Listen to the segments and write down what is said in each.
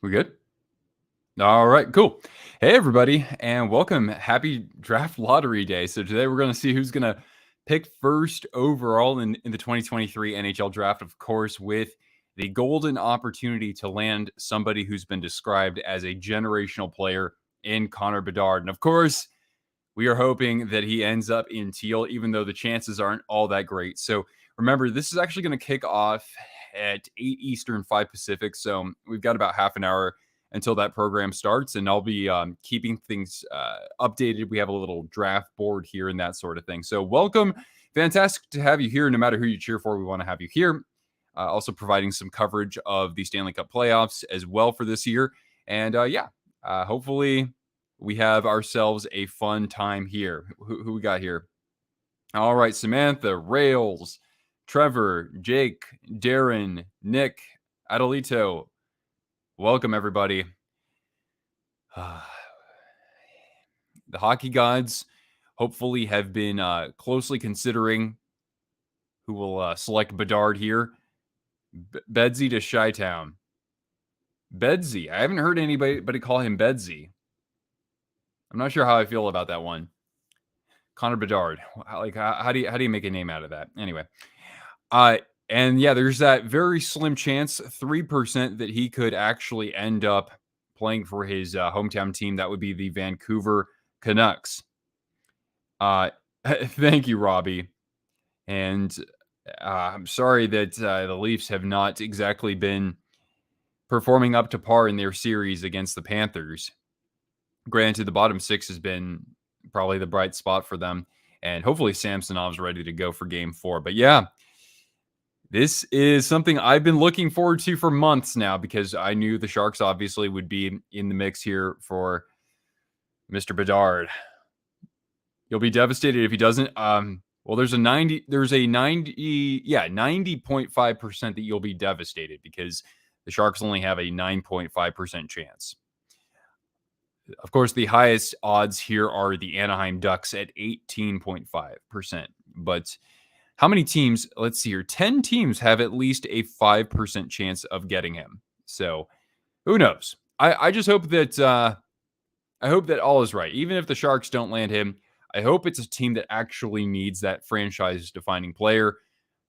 We good? All right, cool. Hey, everybody, and welcome. Happy Draft Lottery Day. So today we're going to see who's going to pick first overall in the 2023 NHL Draft, of course, with the golden opportunity to land somebody who's been described as a generational player in Connor Bedard. And of course, we are hoping that he ends up in teal, even though the chances aren't all that great. So remember, this is actually going to kick off at 8 Eastern, 5 Pacific. So we've got about half an hour until that program starts, and I'll be keeping things updated. We have a little draft board here and that sort of thing. So welcome. Fantastic to have you here. No matter who you cheer for, we want to have you here. Also providing some coverage of the Stanley Cup playoffs as well for this year. And hopefully we have ourselves a fun time here. Who we got here? All right, Samantha, Rails, Trevor, Jake, Darren, Nick, Adelito. Welcome, everybody. The hockey gods hopefully have been closely considering who will select Bedard here. Bedsy to Chi-Town. Bedsy. I haven't heard anybody call him Bedsy. I'm not sure how I feel about that one. Connor Bedard. Like, how do you make a name out of that? Anyway. And yeah, there's that very slim chance, 3%, that he could actually end up playing for his hometown team. That would be the Vancouver Canucks. Thank you, Robbie. And I'm sorry that the Leafs have not exactly been performing up to par in their series against the Panthers. Granted, the bottom six has been probably the bright spot for them. And hopefully Samsonov's ready to go for game 4. But yeah, this is something I've been looking forward to for months now, because I knew the Sharks obviously would be in the mix here for Mr. Bedard. You'll be devastated if he doesn't. Well, there's a 90.5% that you'll be devastated, because the Sharks only have a 9.5% chance. Of course, the highest odds here are the Anaheim Ducks at 18.5%. But how many teams? Let's see here. 10 teams have at least a 5% chance of getting him. So who knows? I just hope that all is right. Even if the Sharks don't land him, I hope it's a team that actually needs that franchise-defining player.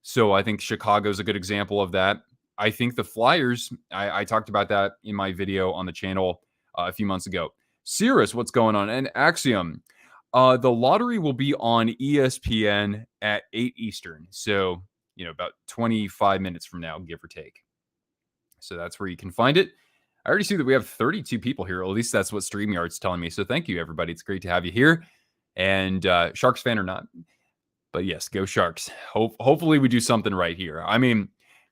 So I think Chicago's a good example of that. I think the Flyers, I talked about that in my video on the channel a few months ago. Cirrus, what's going on? And Axiom. The lottery will be on ESPN at 8 Eastern. So, about 25 minutes from now, give or take. So that's where you can find it. I already see that we have 32 people here. At least that's what StreamYard's telling me. So thank you, everybody. It's great to have you here. And Sharks fan or not. But yes, go Sharks. Hopefully we do something right here. I mean,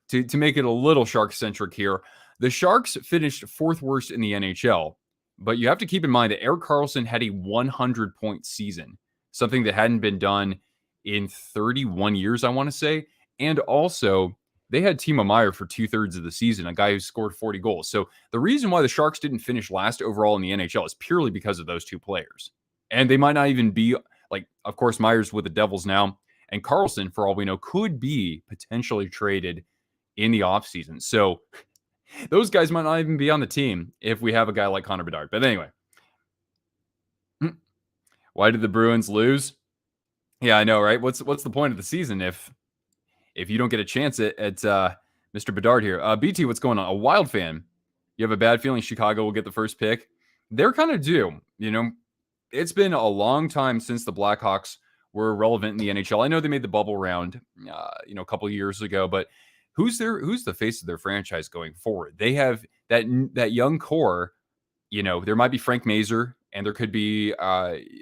to make it a little Shark-centric here, the Sharks finished 4th worst in the NHL. But you have to keep in mind that Erik Karlsson had a 100-point season, something that hadn't been done in 31 years, I want to say. And also, they had Timo Meier for 2/3 of the season, a guy who scored 40 goals. So the reason why the Sharks didn't finish last overall in the NHL is purely because of those two players. And they might not even be, of course, Meier's with the Devils now. And Karlsson, for all we know, could be potentially traded in the offseason. So those guys might not even be on the team if we have a guy like Connor Bedard. But anyway, why did the Bruins lose? Yeah, I know, right? What's the point of the season if you don't get a chance at Mr. Bedard here? BT, what's going on? A Wild fan. You have a bad feeling Chicago will get the first pick? They're kind of due. It's been a long time since the Blackhawks were relevant in the NHL. I know they made the bubble round, a couple years ago, but who's the face of their franchise going forward? They have that young core. There might be Frank Mazur and there could be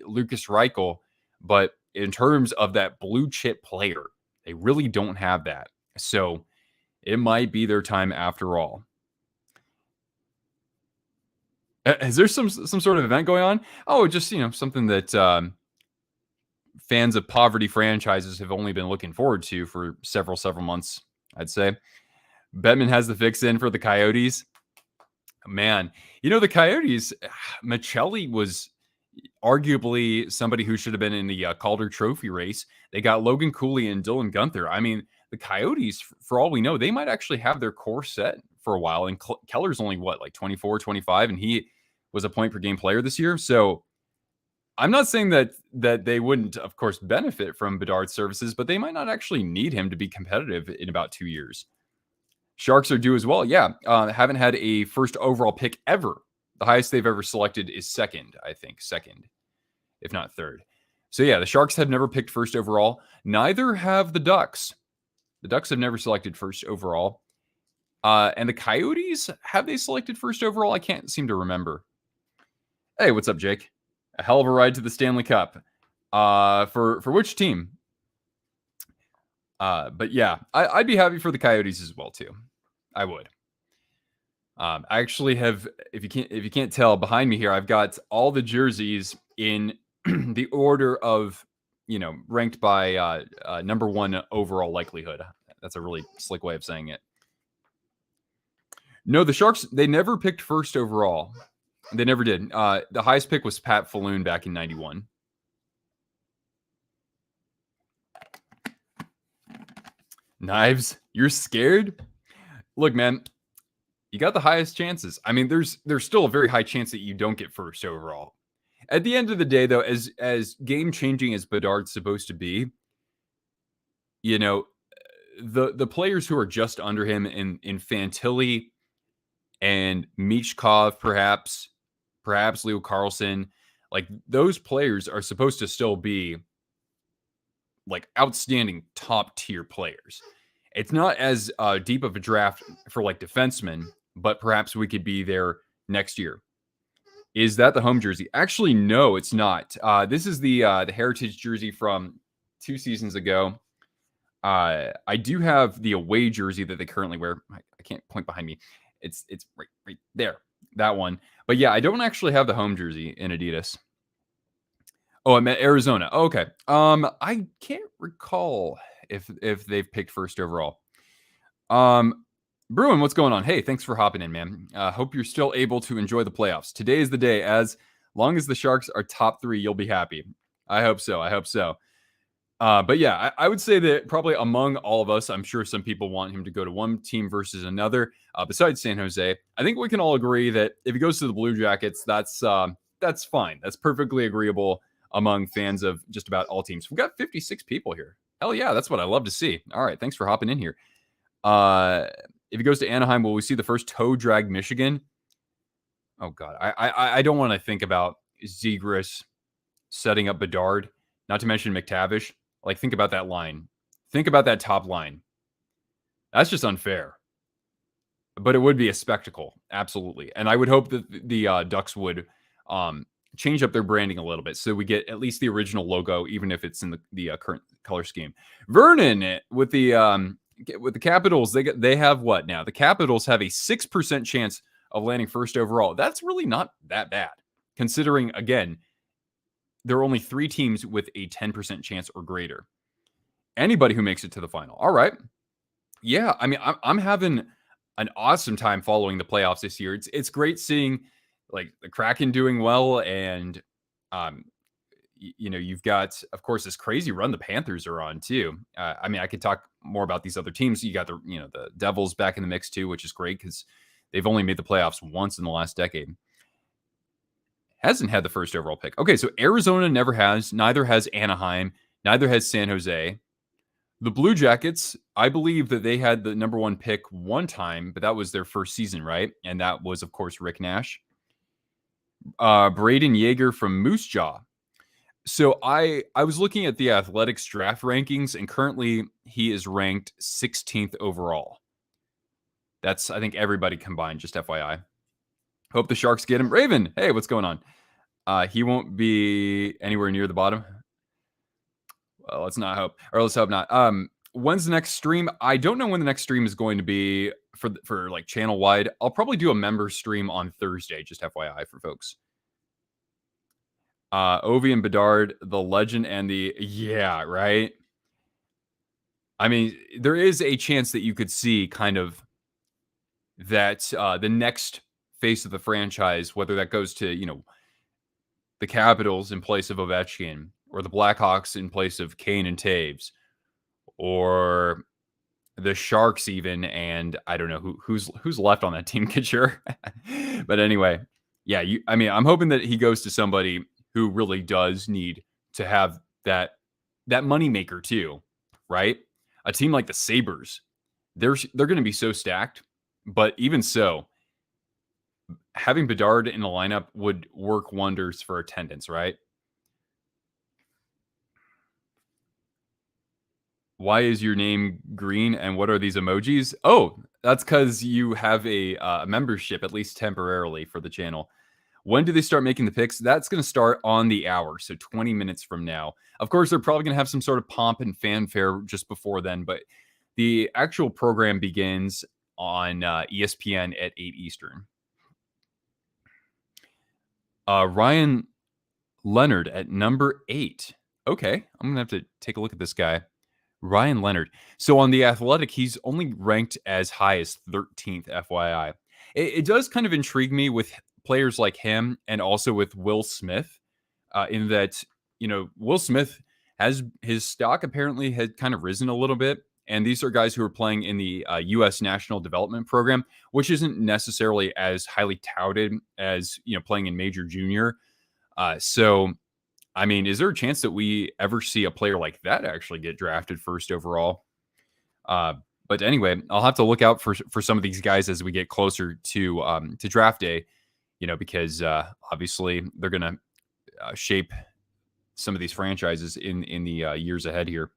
Lucas Reichel, but in terms of that blue chip player, they really don't have that. So it might be their time after all. Is there some sort of event going on? Oh, just something that fans of poverty franchises have only been looking forward to for several months, I'd say. Bettman has the fix in for the Coyotes. Man, the Coyotes, Michelli was arguably somebody who should have been in the Calder Trophy race. They got Logan Cooley and Dylan Gunther. I mean, the Coyotes, for all we know, they might actually have their core set for a while. And Keller's only what, like 24, 25, and he was a point per game player this year. So I'm not saying that they wouldn't, of course, benefit from Bedard's services, but they might not actually need him to be competitive in about 2 years. Sharks are due as well. Yeah, haven't had a first overall pick ever. The highest they've ever selected is second, if not third. So yeah, the Sharks have never picked first overall. Neither have the Ducks. The Ducks have never selected first overall. And the Coyotes, have they selected first overall? I can't seem to remember. Hey, what's up, Jake? A hell of a ride to the Stanley Cup. For which team? But yeah, I'd be happy for the Coyotes as well too. I would. I actually have, if you can't tell, behind me here, I've got all the jerseys in the order of, ranked by number one overall likelihood. That's a really slick way of saying it. No, the Sharks, they never picked first overall. They never did. The highest pick was Pat Falloon back in 91. Knives, you're scared? Look, man, you got the highest chances. I mean, there's still a very high chance that you don't get first overall. At the end of the day, though, as game-changing as Bedard's supposed to be, the players who are just under him in Fantilli and Michkov, perhaps Leo Carlson, like those players are supposed to still be like outstanding top tier players. It's not as deep of a draft for like defensemen, but perhaps we could be there next year. Is that the home jersey? Actually, no, it's not. This is the Heritage jersey from 2 seasons ago. I do have the away jersey that they currently wear. I can't point behind me. It's right there, that one. But yeah, I don't actually have the home jersey in Adidas. Oh, I meant Arizona. Oh, okay. I can't recall if they've picked first overall. Bruin, what's going on? Hey, thanks for hopping in, man. Hope you're still able to enjoy the playoffs. Today is the day. As long as the Sharks are top 3, you'll be happy. I hope so. But yeah, I would say that probably among all of us, I'm sure some people want him to go to one team versus another. Besides San Jose, I think we can all agree that if he goes to the Blue Jackets, that's fine. That's perfectly agreeable among fans of just about all teams. We've got 56 people here. Hell yeah, that's what I love to see. All right, thanks for hopping in here. If he goes to Anaheim, will we see the first toe drag Michigan? Oh God, I don't want to think about Zegras setting up Bedard, not to mention McTavish. Like, think about that line. Think about that top line. That's just unfair. But it would be a spectacle, absolutely. And I would hope that the Ducks would change up their branding a little bit so we get at least the original logo, even if it's in the current color scheme. Vernon with the Capitals, they have what now? The Capitals have a 6% chance of landing first overall. That's really not that bad, considering, again, there are only 3 teams with a 10% chance or greater. Anybody who makes it to the final. All right. Yeah, I mean, I'm having an awesome time following the playoffs this year. It's great seeing like the Kraken doing well, and you've got, of course, this crazy run the Panthers are on too. I mean, I could talk more about these other teams. You got the Devils back in the mix too, which is great because they've only made the playoffs once in the last decade. Hasn't had the first overall pick. Okay, so Arizona never has. Neither has Anaheim. Neither has San Jose. The Blue Jackets, I believe that they had the number 1 pick one time, but that was their first season, right? And that was, of course, Rick Nash. Braden Yeager from Moose Jaw. So I was looking at the Athletics draft rankings, and currently he is ranked 16th overall. That's, I think, everybody combined, just FYI. Hope the Sharks get him. Raven, hey, what's going on? He won't be anywhere near the bottom. Well, let's hope not. When's the next stream? I don't know when the next stream is going to be for like channel wide. I'll probably do a member stream on Thursday, just FYI for folks. Ovi and Bedard, the legend and yeah, right? I mean, there is a chance that you could see kind of that the next face of the franchise, whether that goes to, the Capitals in place of Ovechkin, or the Blackhawks in place of Kane and Taves, or the Sharks even, and I don't know who's left on that team, Couture. But anyway, yeah, I mean, I'm hoping that he goes to somebody who really does need to have that moneymaker too, right? A team like the Sabres, they're going to be so stacked, but even so, having Bedard in the lineup would work wonders for attendance, right? Why is your name green and what are these emojis? Oh, that's because you have a membership, at least temporarily, for the channel. When do they start making the picks? That's going to start on the hour, so 20 minutes from now. Of course, they're probably going to have some sort of pomp and fanfare just before then, but the actual program begins on ESPN at 8 Eastern. Ryan Leonard at number 8. Okay, I'm going to have to take a look at this guy. Ryan Leonard. So on The Athletic, he's only ranked as high as 13th, FYI. It does kind of intrigue me with players like him and also with Will Smith, in that, Will Smith has his stock apparently had kind of risen a little bit. And these are guys who are playing in the U.S. National Development Program, which isn't necessarily as highly touted as, playing in Major Junior. So I mean, is there a chance that we ever see a player like that actually get drafted first overall? But anyway, I'll have to look out for some of these guys as we get closer to draft day, because obviously they're going to shape some of these franchises in the years ahead here.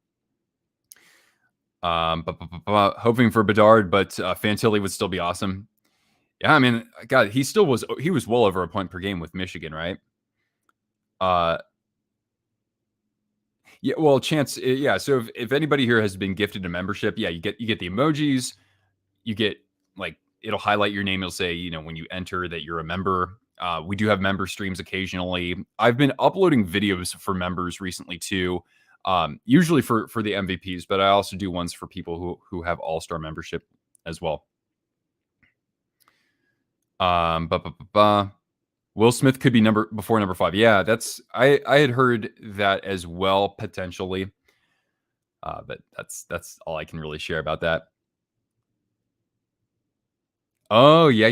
Hoping for Bedard, but Fantilli would still be awesome. Yeah, I mean, God, he was well over a point per game with Michigan, right? Yeah, well, Chance, yeah. So if anybody here has been gifted a membership, yeah, you get the emojis, you get it'll highlight your name. It'll say, when you enter that you're a member. We do have member streams occasionally. I've been uploading videos for members recently too, usually for the MVPs, but I also do ones for people who have All-Star membership as well. Will Smith could be before number 5. Yeah, I had heard that as well, potentially. But that's all I can really share about that. Oh, yeah.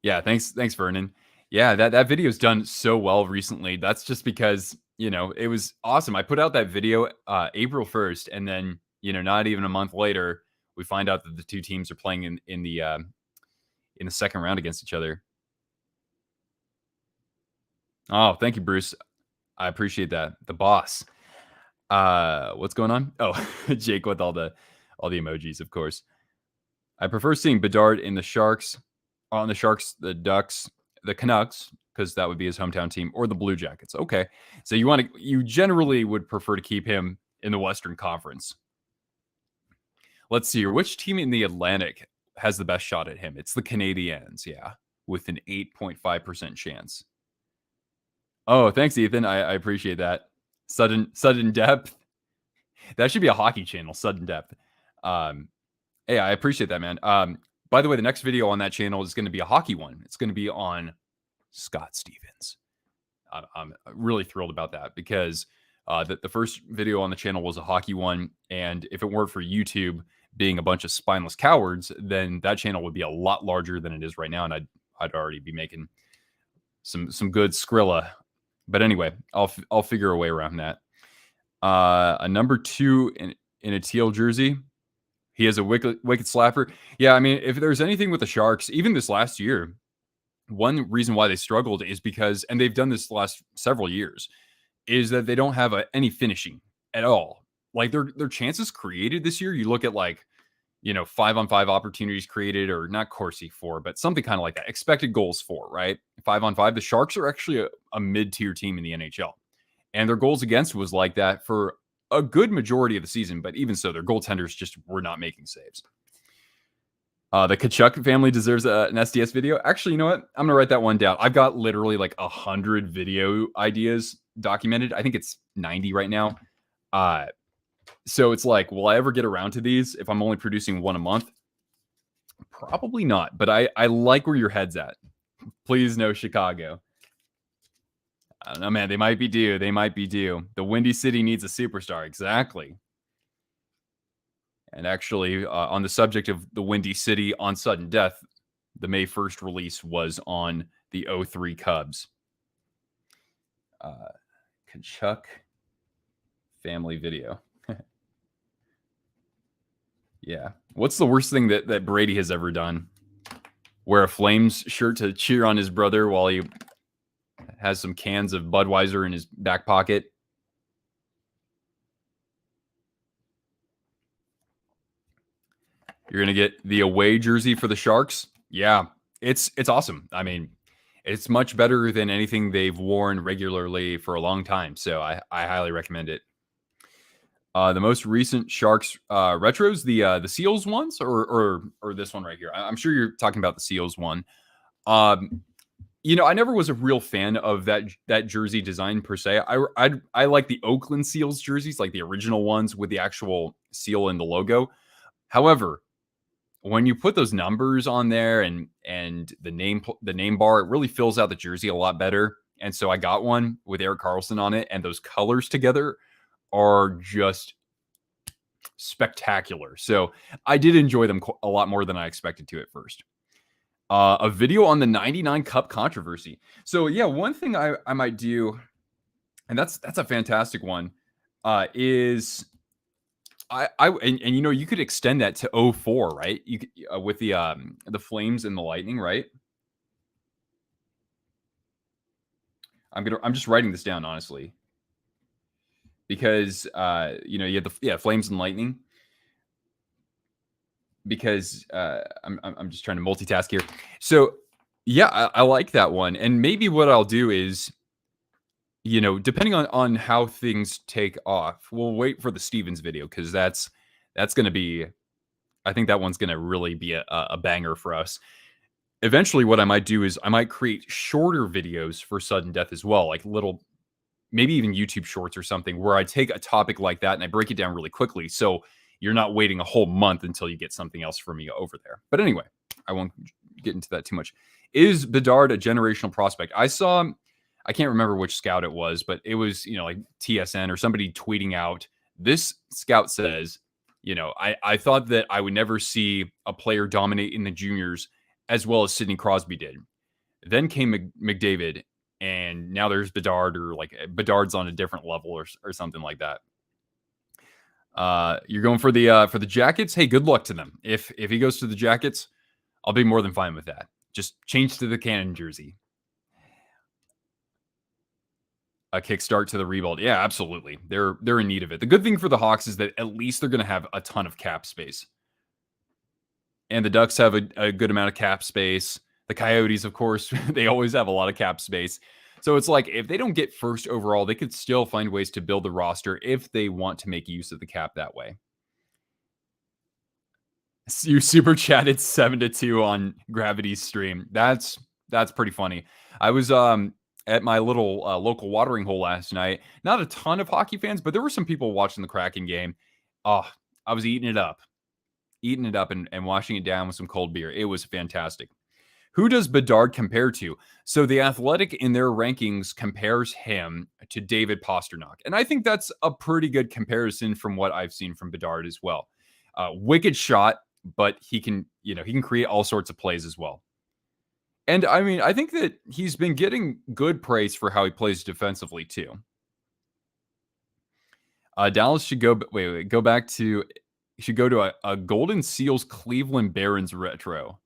Yeah, thanks, Vernon. Yeah, that video's done so well recently. That's just because, it was awesome. I put out that video April 1st, and then, not even a month later, we find out that the two teams are playing in the second round against each other. Oh, thank you, Bruce. I appreciate that. The boss. What's going on? Oh, Jake with all the emojis, of course. I prefer seeing Bedard in the Sharks, the Ducks, the Canucks, because that would be his hometown team, or the Blue Jackets. Okay, so you generally would prefer to keep him in the Western Conference. Let's see here. Which team in the Atlantic has the best shot at him? It's the Canadiens, yeah, with an 8.5% chance. Oh, thanks, Ethan. I appreciate that. Sudden depth. That should be a hockey channel, sudden depth. Hey, I appreciate that, man. By the way, the next video on that channel is going to be a hockey one. It's going to be on Scott Stevens. I'm really thrilled about that because the first video on the channel was a hockey one. And if it weren't for YouTube being a bunch of spineless cowards, then that channel would be a lot larger than it is right now. And I'd already be making some good Skrilla. But anyway, I'll figure a way around that. A number 2 in a teal jersey. He has a wicked slapper. Yeah, I mean, if there's anything with the Sharks, even this last year, one reason why they struggled is because, and they've done this the last several years, is that they don't have any finishing at all. Like their chances created this year, you look at 5-on-5 opportunities created, or not Corsi 4, but something kind of like that. Expected goals 4, right? 5-on-5. The Sharks are actually a mid-tier team in the NHL. And their goals against was like that for a good majority of the season, but even so, their goaltenders just were not making saves. The Kachuk family deserves an SDS video. Actually, you know what? I'm going to write that one down. I've got literally 100 video ideas documented. I think it's 90 right now. So it's will I ever get around to these if I'm only producing one a month? Probably not, but I like where your head's at. Please no Chicago. I don't know, man. They might be due. The Windy City needs a superstar. Exactly. And actually, on the subject of the Windy City on sudden death, the May 1st release was on the 03 Cubs. Kachuk family video. Yeah. What's the worst thing that Brady has ever done? Wear a Flames shirt to cheer on his brother while he has some cans of Budweiser in his back pocket. You're going to get the away jersey for the Sharks. Yeah, it's awesome. I mean, it's much better than anything they've worn regularly for a long time. So I highly recommend it. The most recent Sharks retros, the Seals ones, or this one right here. I'm sure you're talking about the Seals one. You know, I never was a real fan of that jersey design per se. I like the Oakland Seals jerseys, like the original ones with the actual seal and the logo. However, when you put those numbers on there and the name bar, it really fills out the jersey a lot better. And so I got one with Erik Karlsson on it, and those colors together are just spectacular. So I did enjoy them a lot more than I expected to at first. A video on the 99 Cup controversy. So yeah, one thing I might do, and that's a fantastic one, is and you know, you could extend that to 04, right? You could, with the Flames and the Lightning, right? I'm just writing this down honestly, because you know, you have the Flames and Lightning. Because I'm just trying to multitask here. So yeah, I like that one. And maybe what I'll do is, you know, depending on how things take off, we'll wait for the Stevens video, because that's going to be, I think that one's going to really be a banger for us. Eventually, what I might do is I might create shorter videos for sudden death as well, like little, maybe even YouTube shorts or something, where I take a topic like that and I break it down really quickly. So you're not waiting a whole month until you get something else from me over there. But anyway, I won't get into that too much. Is Bedard a generational prospect? I can't remember which scout it was, but it was, you know, like TSN or somebody tweeting out, this scout says, you know, I thought that I would never see a player dominate in the juniors as well as Sidney Crosby did. Then came McDavid, and now there's Bedard, or like Bedard's on a different level or something like that. You're going for the Jackets. Hey, good luck to them. If he goes to the Jackets, I'll be more than fine with that. Just change to the Cannon jersey. A kickstart to the rebuild. Yeah, absolutely. They're in need of it. The good thing for the Hawks is that at least they're going to have a ton of cap space. And the Ducks have a good amount of cap space. The Coyotes, of course, they always have a lot of cap space. So it's like, if they don't get first overall, they could still find ways to build the roster if they want to make use of the cap that way. You super chatted 7-2 on Gravity's stream. That's pretty funny. I was at my little local watering hole last night. Not a ton of hockey fans, but there were some people watching the Kraken game. Oh, I was eating it up and washing it down with some cold beer. It was fantastic. Who does Bedard compare to? So the Athletic in their rankings compares him to David Pastrnak. And I think that's a pretty good comparison from what I've seen from Bedard as well. Wicked shot, but he can create all sorts of plays as well. And I mean, I think that he's been getting good praise for how he plays defensively too. Dallas should go back to a Golden Seals Cleveland Barons retro.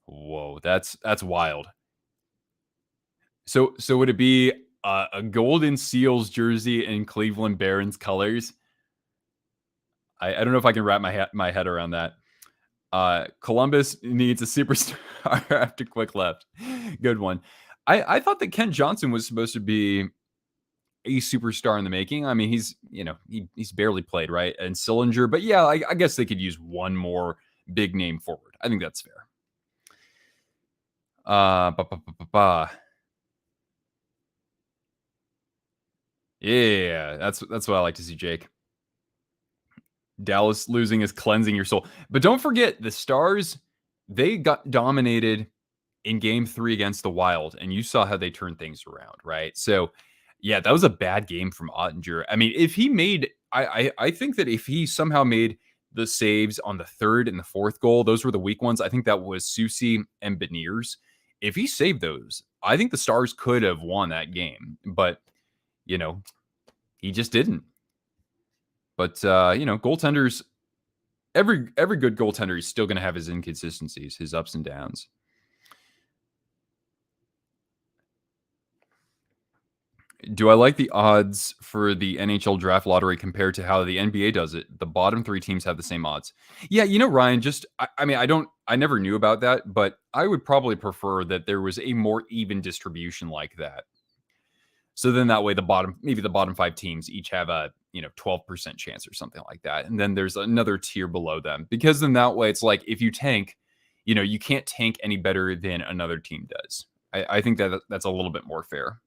Whoa, that's wild. So would it be a Golden Seals jersey in Cleveland Barons colors? I don't know if I can wrap my head around that. Columbus needs a superstar after quick left. Good one. I thought that Kent Johnson was supposed to be a superstar in the making. I mean, he's barely played, right? And Sillinger, but yeah, I guess they could use one more big name forward. I think that's fair. Yeah, that's what I like to see, Jake. Dallas losing is cleansing your soul. But don't forget, the Stars, they got dominated in game 3 against the Wild, and you saw how they turned things around, right? So yeah, that was a bad game from Ottinger. I mean, if he made, I think that if he somehow made the saves on the third and the fourth goal. Those were the weak ones. I think that was Susi and Beniers. If he saved those, I think the Stars could have won that game. But, he just didn't. But, goaltenders, every good goaltender is still going to have his inconsistencies, his ups and downs. Do I like the odds for the NHL Draft Lottery compared to how the NBA does it? The bottom 3 teams have the same odds. Yeah, Ryan, I never knew about that, but I would probably prefer that there was a more even distribution like that. So then that way the bottom 5 teams each have a, 12% chance or something like that. And then there's another tier below them, because then that way it's like, if you tank, you can't tank any better than another team does. I think that's a little bit more fair.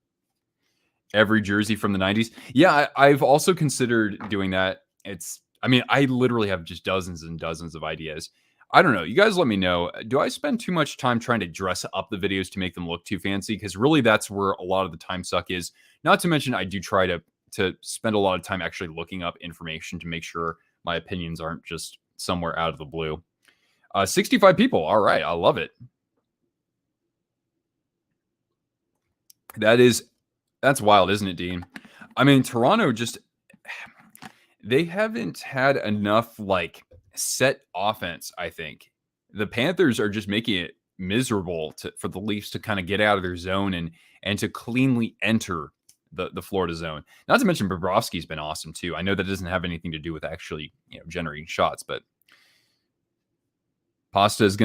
Every jersey from the 90s. Yeah, I've also considered doing that. I literally have just dozens and dozens of ideas. I don't know. You guys let me know. Do I spend too much time trying to dress up the videos to make them look too fancy? Because really that's where a lot of the time suck is. Not to mention I do try to spend a lot of time actually looking up information to make sure my opinions aren't just somewhere out of the blue. 65 people. All right. I love it. That's wild, isn't it, Dean? Toronto they haven't had enough set offense, I think. The Panthers are just making it miserable for the Leafs to kind of get out of their zone and to cleanly enter the Florida zone. Not to mention Bobrovsky's been awesome too. I know that doesn't have anything to do with actually generating shots, but Pasta's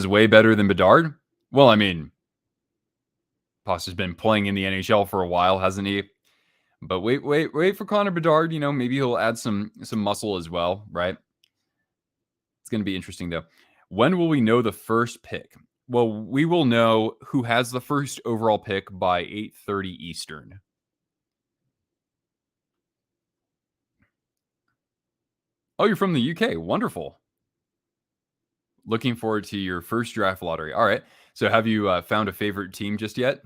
way better than Bedard. Well, Pasta's been playing in the NHL for a while, hasn't he? But wait for Connor Bedard. Maybe he'll add some muscle as well, right? It's going to be interesting, though. When will we know the first pick? Well, we will know who has the first overall pick by 8:30 Eastern. Oh, you're from the UK. Wonderful. Looking forward to your first draft lottery. All right. So have you found a favorite team just yet?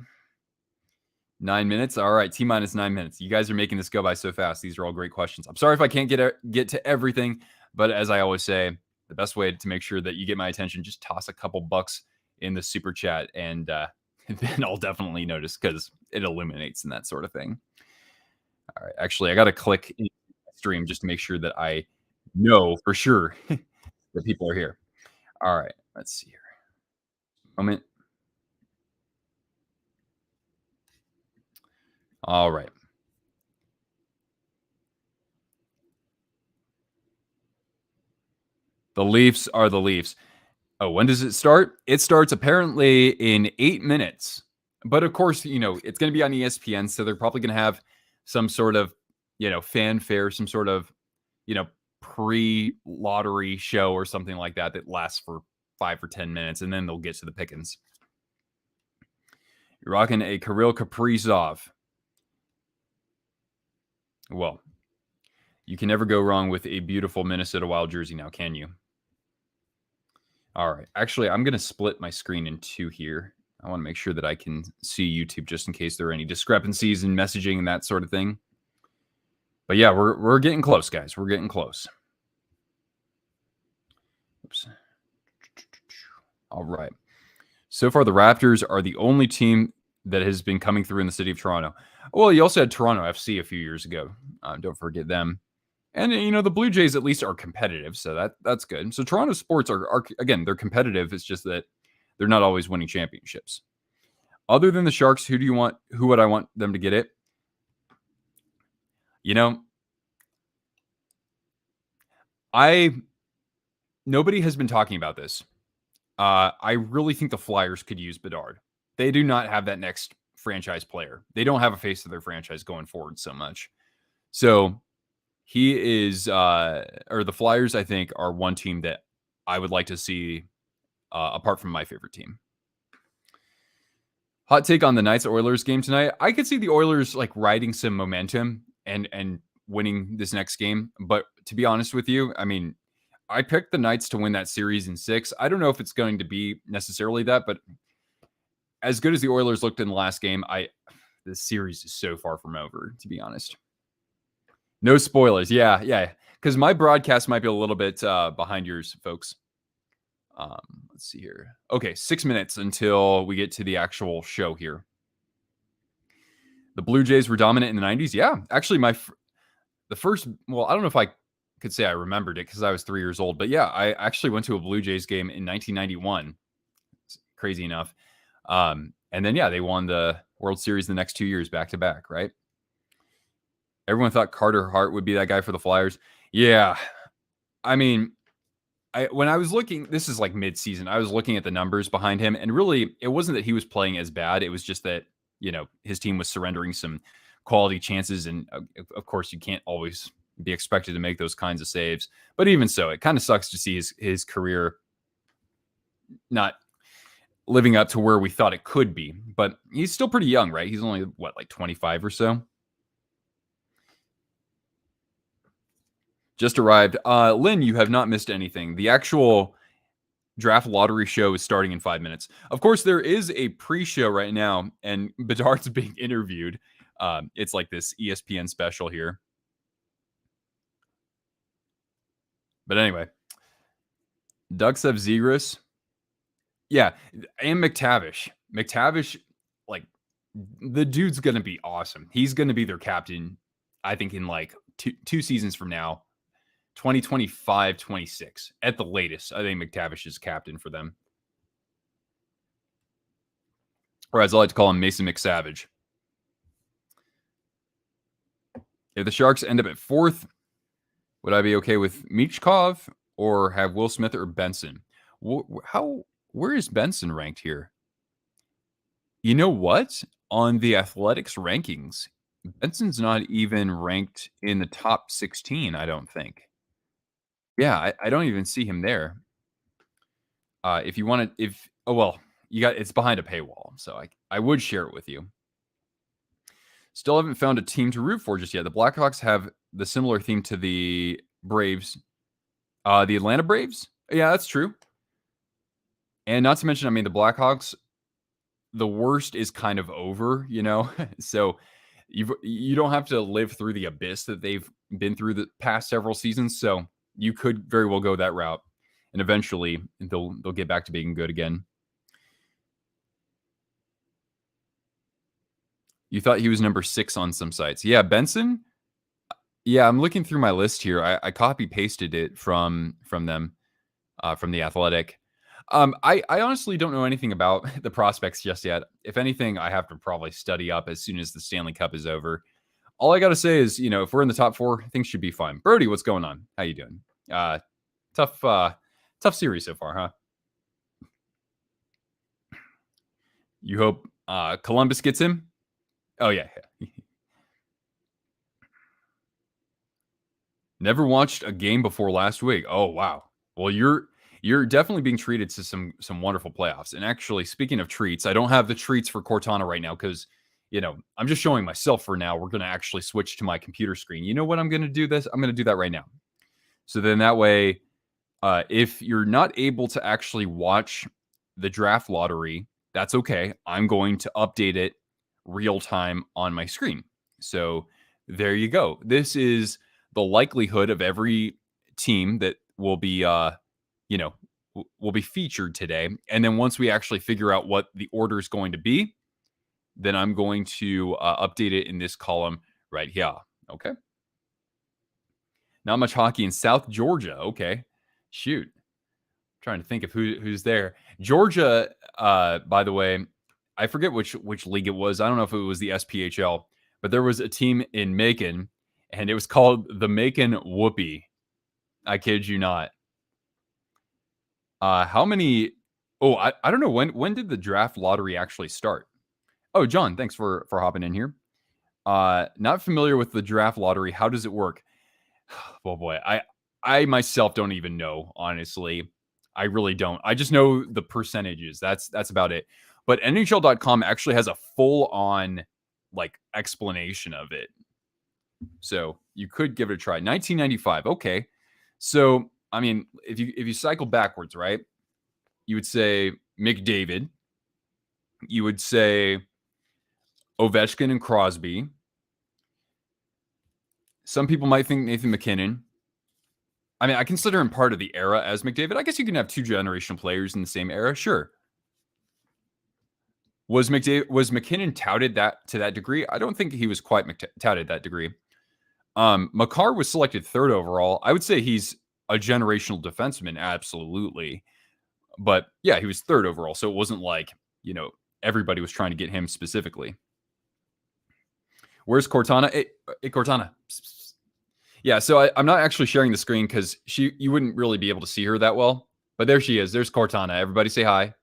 9 minutes. All right. T-minus 9 minutes. You guys are making this go by so fast. These are all great questions. I'm sorry if I can't get to everything, but as I always say, the best way to make sure that you get my attention, just toss a couple bucks in the super chat, and then I'll definitely notice, because it illuminates and that sort of thing. All right. Actually, I got to click in the stream just to make sure that I know for sure that people are here. All right. Let's see here. Moment. All right. The Leafs are the Leafs. Oh, when does it start? It starts apparently in 8 minutes. But of course, it's going to be on ESPN, so they're probably going to have some sort of, fanfare, some sort of, pre-lottery show or something like that lasts for 5 or 10 minutes, and then they'll get to the pickings. You're rocking a Kirill Kaprizov. Well, you can never go wrong with a beautiful Minnesota Wild jersey now, can you? All right. Actually, I'm going to split my screen in 2 here. I want to make sure that I can see YouTube just in case there are any discrepancies in messaging and that sort of thing. But yeah, we're getting close, guys. We're getting close. Oops. All right. So far, the Raptors are the only team that has been coming through in the city of Toronto. Well, you also had Toronto FC a few years ago. Don't forget them. And, the Blue Jays at least are competitive, so that's good. So Toronto sports are again, they're competitive. It's just that they're not always winning championships. Other than the Sharks, who would I want them to get it? Nobody has been talking about this. I really think the Flyers could use Bedard. They do not have that next franchise player. They don't have a face of their franchise going forward so much. So he is, or the Flyers, I think, are one team that I would like to see apart from my favorite team. Hot take on the Knights-Oilers game tonight. I could see the Oilers riding some momentum and winning this next game. But to be honest with you, I picked the Knights to win that series in 6. I don't know if it's going to be necessarily that, but as good as the Oilers looked in the last game, this series is so far from over, to be honest. No spoilers. Yeah. because my broadcast might be a little bit behind yours, folks. Let's see here. Okay, 6 minutes until we get to the actual show here. The Blue Jays were dominant in the 90s. Yeah, actually, the first, well, I don't know if I could say I remembered it because I was 3 years old, but yeah, I actually went to a Blue Jays game in 1991. It's crazy enough. And then, yeah, they won the World Series the next 2 years back to back, right? Everyone thought Carter Hart would be that guy for the Flyers. Yeah. I mean, when I was looking, this is like mid-season, I was looking at the numbers behind him, and really, it wasn't that he was playing as bad. It was just that, his team was surrendering some quality chances, and of course, you can't always be expected to make those kinds of saves. But even so, it kind of sucks to see his career not living up to where we thought it could be. But he's still pretty young, right? He's only, like 25 or so? Just arrived. Lynn, you have not missed anything. The actual draft lottery show is starting in 5 minutes. Of course, there is a pre-show right now, and Bedard's being interviewed. It's like this ESPN special here. But anyway, Ducks have Zegras. Yeah, and McTavish. McTavish, like, the dude's going to be awesome. He's going to be their captain, I think, in like two seasons from now. 2025, 26 at the latest. I think McTavish is captain for them. Or as I like to call him, Mason McSavage. If the Sharks end up at 4th, would I be okay with Michkov or have Will Smith or Benson? Where is Benson ranked here? You know what? On the Athletics rankings, Benson's not even ranked in the top 16, I don't think. Yeah, I don't even see him there. If you want to, it's behind a paywall, so I would share it with you. Still haven't found a team to root for just yet. The Blackhawks have the similar theme to the Braves. The Atlanta Braves? Yeah, that's true. And not to mention, I mean, the Blackhawks, the worst is kind of over, so you don't have to live through the abyss that they've been through the past several seasons, so you could very well go that route, and eventually they'll get back to being good again. You thought he was number 6 on some sites. Yeah, Benson? Yeah, I'm looking through my list here. I copy-pasted it from them, from The Athletic. I honestly don't know anything about the prospects just yet. If anything, I have to probably study up as soon as the Stanley Cup is over. All I got to say is, if we're in the top 4, things should be fine. Brody, what's going on? How you doing? Tough series so far, huh? You hope Columbus gets him? Oh, yeah. Never watched a game before last week. Oh, wow. Well, you're definitely being treated to some wonderful playoffs. And actually, speaking of treats, I don't have the treats for Cortana right now because, I'm just showing myself for now. We're going to actually switch to my computer screen. You know what I'm going to do this? I'm going to do that right now. So then that way, if you're not able to actually watch the draft lottery, that's okay. I'm going to update it real time on my screen. So there you go. This is the likelihood of every team that will be, will be featured today. And then once we actually figure out what the order is going to be, then I'm going to update it in this column right here. Okay. Not much hockey in South Georgia. Okay. Shoot. I'm trying to think of who's there. Georgia, by the way, I forget which league it was. I don't know if it was the SPHL, but there was a team in Macon, and it was called the Macon Whoopee. I kid you not. How many? Oh, I don't know. When did the draft lottery actually start? Oh, John, thanks for hopping in here. Not familiar with the draft lottery. How does it work? Oh boy, I myself don't even know, honestly. I really don't. I just know the percentages. That's about it. But NHL.com actually has a full-on explanation of it. So you could give it a try. 1995. Okay. So, I mean, if you cycle backwards, right? You would say McDavid. You would say Ovechkin and Crosby. Some people might think Nathan McKinnon. I mean, I consider him part of the era as McDavid. I guess you can have two generational players in the same era. Sure. Was McKinnon touted that to that degree? I don't think he was quite touted that degree. Makar was selected 3rd overall. I would say he's a generational defenseman, absolutely. But yeah, he was 3rd overall, so it wasn't like, everybody was trying to get him specifically. Where's Cortana? Hey, Cortana. Yeah, so I'm not actually sharing the screen because you wouldn't really be able to see her that well. But there she is. There's Cortana. Everybody say hi.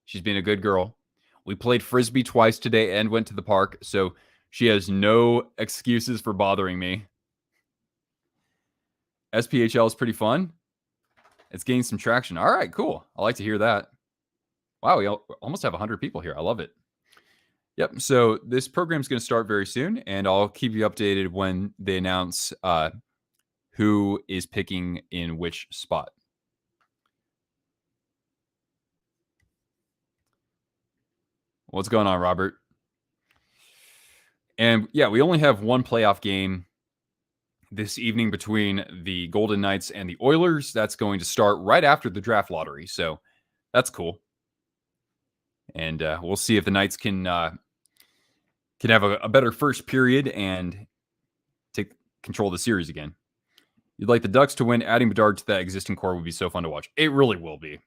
She's being a good girl. We played Frisbee twice today and went to the park, so she has no excuses for bothering me. SPHL is pretty fun. It's gaining some traction. All right, cool. I like to hear that. Wow, we almost have 100 people here. I love it. Yep, so this program is going to start very soon, and I'll keep you updated when they announce who is picking in which spot. What's going on, Robert? And yeah, we only have one playoff game this evening between the Golden Knights and the Oilers. That's going to start right after the draft lottery, so that's cool. And we'll see if the Knights can have a better first period and take control of the series again. You'd like the Ducks to win. Adding Bedard to that existing core would be so fun to watch. It really will be.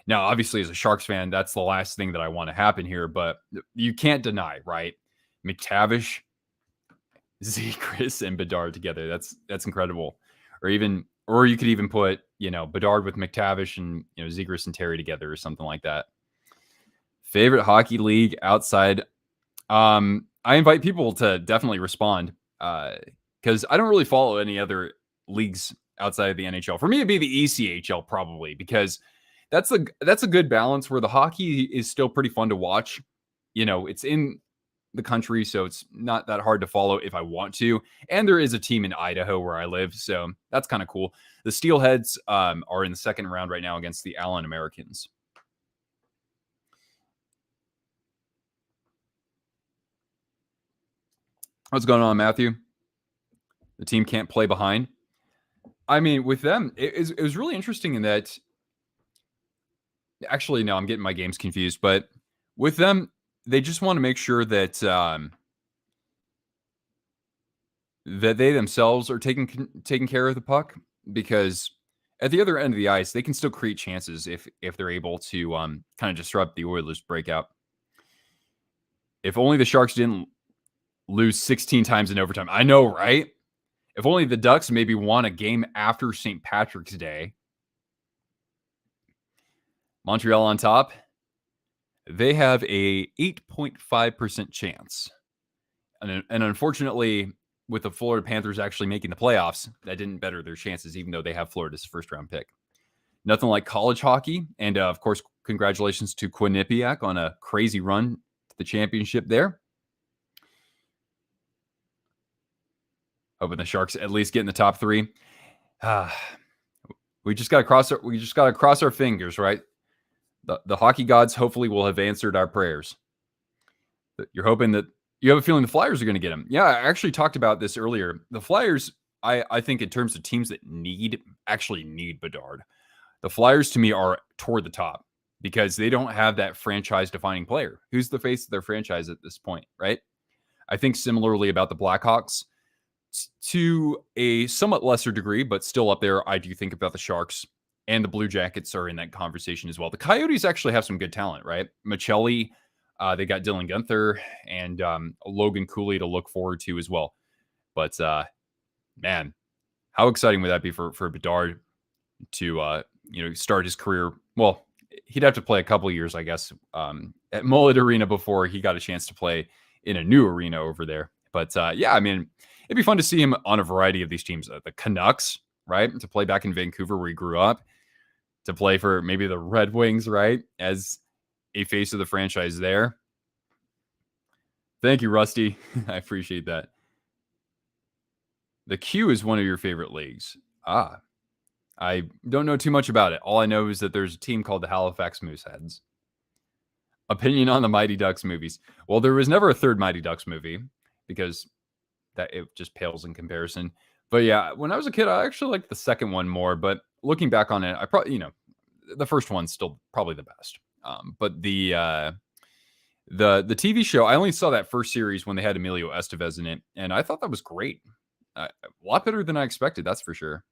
Now, obviously, as a Sharks fan, that's the last thing that I want to happen here, but you can't deny, right? McTavish, Zegras, and Bedard together. That's incredible. Or you could even put, Bedard with McTavish and, Zegras and Terry together or something like that. Favorite hockey league outside. I invite people to definitely respond because I don't really follow any other leagues outside of the NHL. For me, it'd be the ECHL probably because that's a good balance where the hockey is still pretty fun to watch. It's in the country, so it's not that hard to follow if I want to. And there is a team in Idaho where I live, so that's kind of cool. The Steelheads are in the second round right now against the Allen Americans. What's going on, Matthew? The team can't play behind. I mean, with them, it was really interesting in that. Actually, no, I'm getting my games confused. But with them, they just want to make sure that that they themselves are taking care of the puck, because at the other end of the ice, they can still create chances if they're able to kind of disrupt the Oilers' breakout. If only the Sharks didn't lose 16 times in overtime. I know, right? If only the Ducks maybe won a game after St. Patrick's Day. Montreal on top. They have a 8.5% chance. And unfortunately, with the Florida Panthers actually making the playoffs, that didn't better their chances, even though they have Florida's first-round pick. Nothing like college hockey. And, of course, congratulations to Quinnipiac on a crazy run to the championship there. Hoping the Sharks at least get in the top 3. We just got to cross our fingers, right? The hockey gods hopefully will have answered our prayers. You're hoping that you have a feeling the Flyers are going to get him. Yeah, I actually talked about this earlier. The Flyers, I think in terms of teams that actually need Bedard, the Flyers to me are toward the top because they don't have that franchise-defining player. Who's the face of their franchise at this point, right? I think similarly about the Blackhawks. To a somewhat lesser degree, but still up there, I do think about the Sharks, and the Blue Jackets are in that conversation as well. The Coyotes actually have some good talent, right? Michelli, they got Dylan Guenther and Logan Cooley to look forward to as well. But man, how exciting would that be for Bedard to start his career? Well, he'd have to play a couple of years, I guess, at Mullet Arena before he got a chance to play in a new arena over there. But yeah, I mean, it'd be fun to see him on a variety of these teams. The Canucks, right? To play back in Vancouver where he grew up. To play for maybe the Red Wings, right? As a face of the franchise there. Thank you, Rusty. I appreciate that. The Q is one of your favorite leagues. I don't know too much about it. All I know is that there's a team called the Halifax Mooseheads. Opinion on the Mighty Ducks movies. Well, there was never a third Mighty Ducks movie because that it just pales in comparison. But yeah, when I was a kid, I actually liked the second one more. But looking back on it, I probably, the first one's still probably the best. But the TV show, I only saw that first series when they had Emilio Estevez in it, and I thought that was great. A lot better than I expected, that's for sure.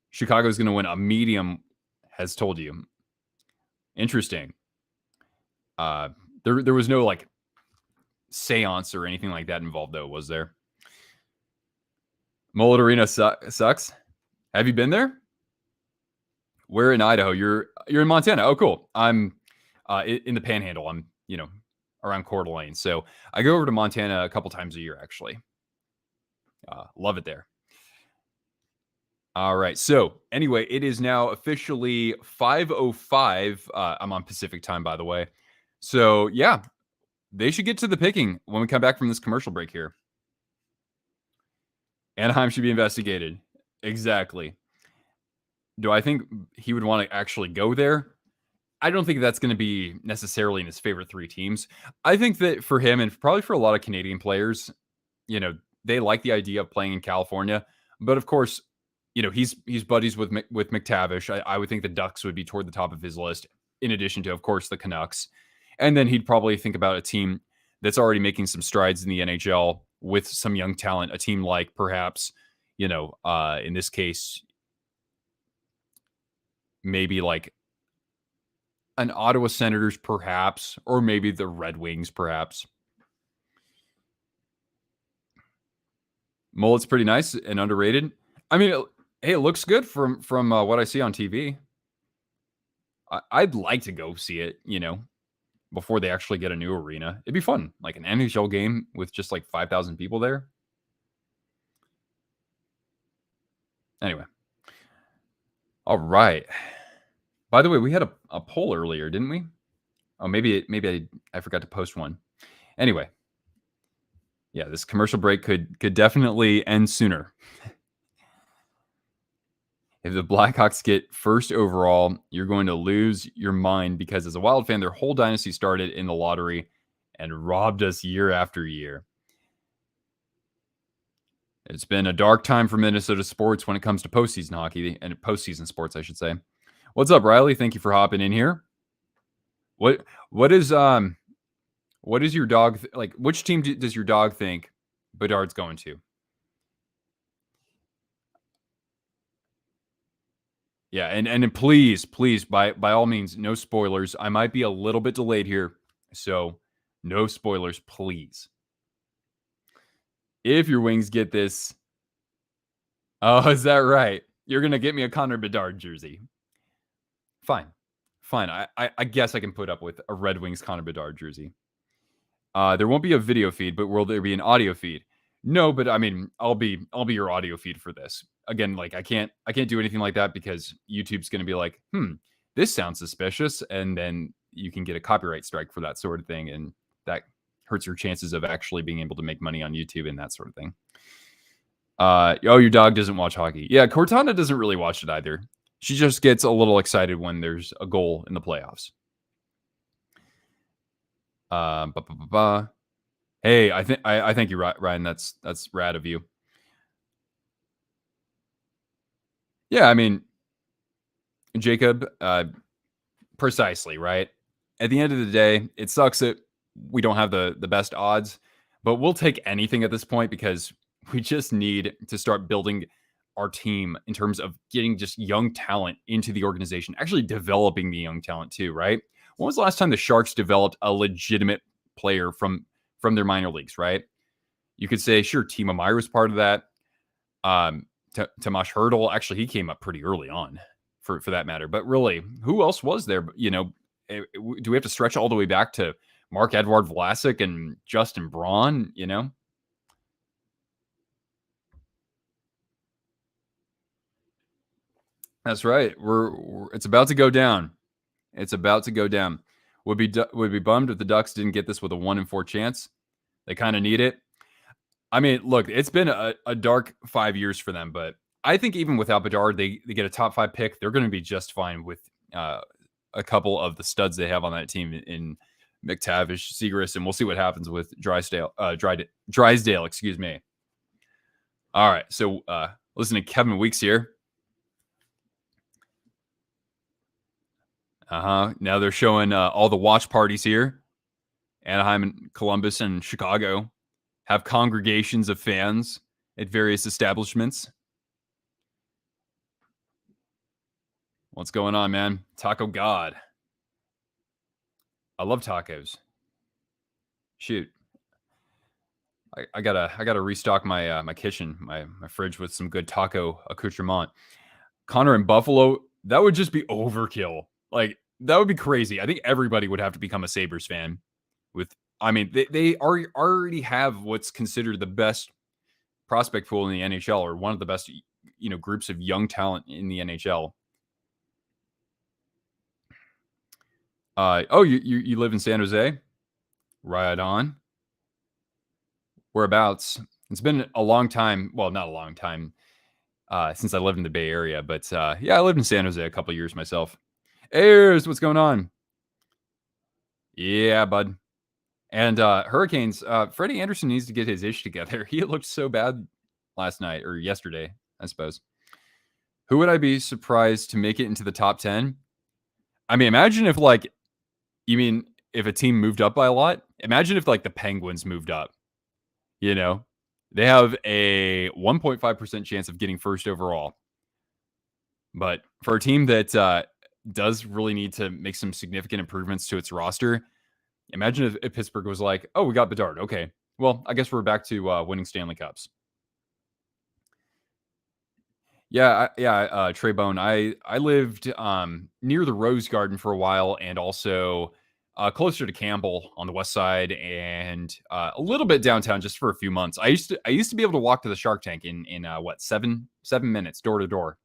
Chicago's going to win a medium, has told you. Interesting. There was no like seance or anything like that involved, though, was there? Mullet Arena sucks. Have you been there? We're in Idaho. You're in Montana. Oh, cool. I'm in the Panhandle. I'm around Coeur d'Alene, so I go over to Montana a couple times a year. Actually, love it there. All right. So anyway, it is now officially 5:05. I'm on Pacific time, by the way. So yeah, they should get to the picking when we come back from this commercial break here. Anaheim should be investigated. Exactly. Do I think he would want to actually go there? I don't think that's going to be necessarily in his favorite three teams. I think that for him and probably for a lot of Canadian players, they like the idea of playing in California. But of course, he's buddies with McTavish. I would think the Ducks would be toward the top of his list, in addition to, of course, the Canucks. And then he'd probably think about a team that's already making some strides in the NHL with some young talent, a team like perhaps, in this case, maybe like an Ottawa Senators, perhaps, or maybe the Red Wings, perhaps. Mullet's pretty nice and underrated. I mean, hey, it looks good from what I see on TV. I'd like to go see it, before they actually get a new arena. It'd be fun, like an NHL game with just like 5,000 people there. Anyway. All right. By the way, we had a poll earlier, didn't we? Oh, maybe I forgot to post one. Anyway. Yeah, this commercial break could definitely end sooner. If the Blackhawks get first overall, you're going to lose your mind because as a Wild fan, their whole dynasty started in the lottery and robbed us year after year. It's been a dark time for Minnesota sports when it comes to postseason hockey and postseason sports, I should say. What's up, Riley? Thank you for hopping in here. What is your dog like? Which team does your dog think Bedard's going to? Yeah, and please, by all means, no spoilers. I might be a little bit delayed here, so no spoilers, please. If your Wings get this, oh, is that right? You're gonna get me a Connor Bedard jersey. Fine. I guess I can put up with a Red Wings Connor Bedard jersey. There won't be a video feed, but will there be an audio feed? No, but I mean, I'll be your audio feed for this. Again, like I can't do anything like that because YouTube's going to be like, this sounds suspicious, and then you can get a copyright strike for that sort of thing, and that hurts your chances of actually being able to make money on YouTube and that sort of thing. Your dog doesn't watch hockey. Yeah, Cortana doesn't really watch it either. She just gets a little excited when there's a goal in the playoffs. Hey, I thank you, Ryan. That's rad of you. Yeah, I mean, Jacob, precisely, right? At the end of the day, it sucks that we don't have the best odds, but we'll take anything at this point because we just need to start building our team in terms of getting just young talent into the organization, actually developing the young talent too, right? When was the last time the Sharks developed a legitimate player from their minor leagues, right? You could say, sure, Timo Meier was part of that. Tomas Hertl, actually, he came up pretty early on for that matter. But really, who else was there? Do we have to stretch all the way back to Marc-Edouard Vlasic and Justin Braun, That's right. It's about to go down. It's about to go down. Would be bummed if the Ducks didn't get this with a 1 in 4 chance. They kind of need it. I mean, look, it's been a dark 5 years for them, but I think even without Bedard, they get a top 5 pick. They're going to be just fine with a couple of the studs they have on that team in McTavish, Seagrass, and we'll see what happens with Drysdale. Excuse me. All right. So listen to Kevin Weeks here. Now they're showing all the watch parties here. Anaheim and Columbus and Chicago have congregations of fans at various establishments. What's going on, man? Taco God. I love tacos. Shoot. I gotta restock my my kitchen, my fridge with some good taco accoutrement. Connor in Buffalo, that would just be overkill. Like that would be crazy. I think everybody would have to become a Sabres fan. I mean, they already have what's considered the best prospect pool in the NHL, or one of the best, groups of young talent in the NHL. You live in San Jose? Right on. Whereabouts? It's been a long time. Well, not a long time since I lived in the Bay Area, but yeah, I lived in San Jose a couple years myself. Ayers, what's going on? Yeah, bud. And Hurricanes, Freddie Anderson needs to get his ish together. He looked so bad last night or yesterday, I suppose. Who would I be surprised to make it into the top 10? I mean, imagine if if a team moved up by a lot? Imagine if the Penguins moved up. They have a 1.5% chance of getting first overall. But for a team that does really need to make some significant improvements to its roster, imagine if Pittsburgh was like, oh, we got Bedard. Okay, well, I guess we're back to winning Stanley Cups. Yeah, Trey Bone. I lived near the Rose Garden for a while, and also closer to Campbell on the west side, and a little bit downtown just for a few months. I used to be able to walk to the Shark Tank in 7 minutes door to door.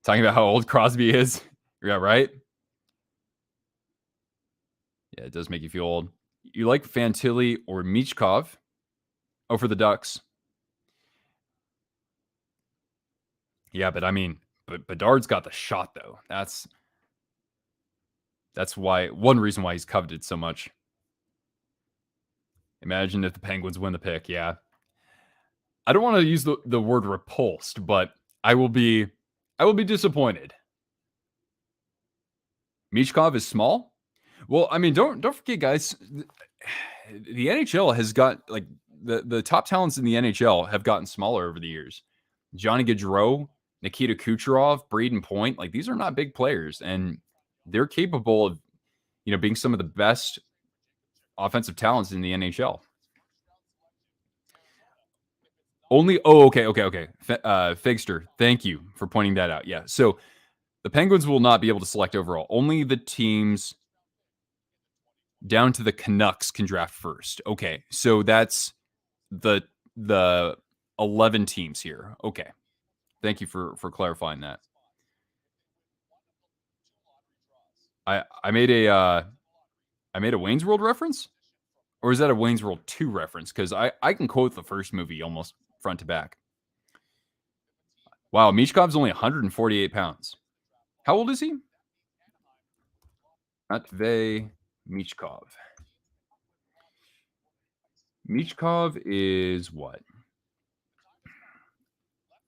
Talking about how old Crosby is. Yeah, right? Yeah, it does make you feel old. You like Fantilli or Michkov? Oh, for the Ducks. Yeah, but I mean, Bedard's got the shot though. That's one reason why he's coveted so much. Imagine if the Penguins win the pick. Yeah, I don't want to use the word repulsed, but I will be disappointed. Michkov is small. Well, I mean, don't forget, guys. The NHL has got the top talents in the NHL have gotten smaller over the years. Johnny Gaudreau, Nikita Kucherov, Braden Point, these are not big players, and they're capable of being some of the best offensive talents in the NHL. Okay. Figster, thank you for pointing that out. Yeah, so the Penguins will not be able to select overall. Only the teams down to the Canucks can draft first. Okay, so that's the 11 teams here. Okay, thank you for clarifying that. I made a Wayne's World reference, or is that a Wayne's World 2 reference? Because I can quote the first movie almost front to back. Wow, Michkov's only 148 pounds. How old is he? Matvey Michkov. Michkov is what?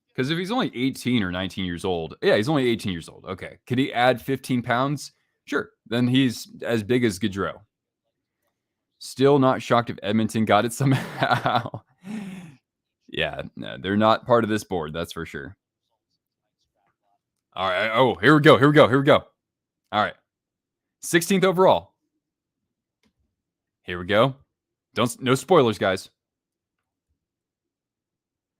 Because if he's only 18 or 19 years old, yeah, he's only 18 years old. Okay. Could he add 15 pounds? Sure. Then he's as big as Gaudreau. Still not shocked if Edmonton got it somehow. Yeah, no, they're not part of this board. That's for sure. All right. Oh, here we go. All right. 16th overall. Here we go. No spoilers, guys.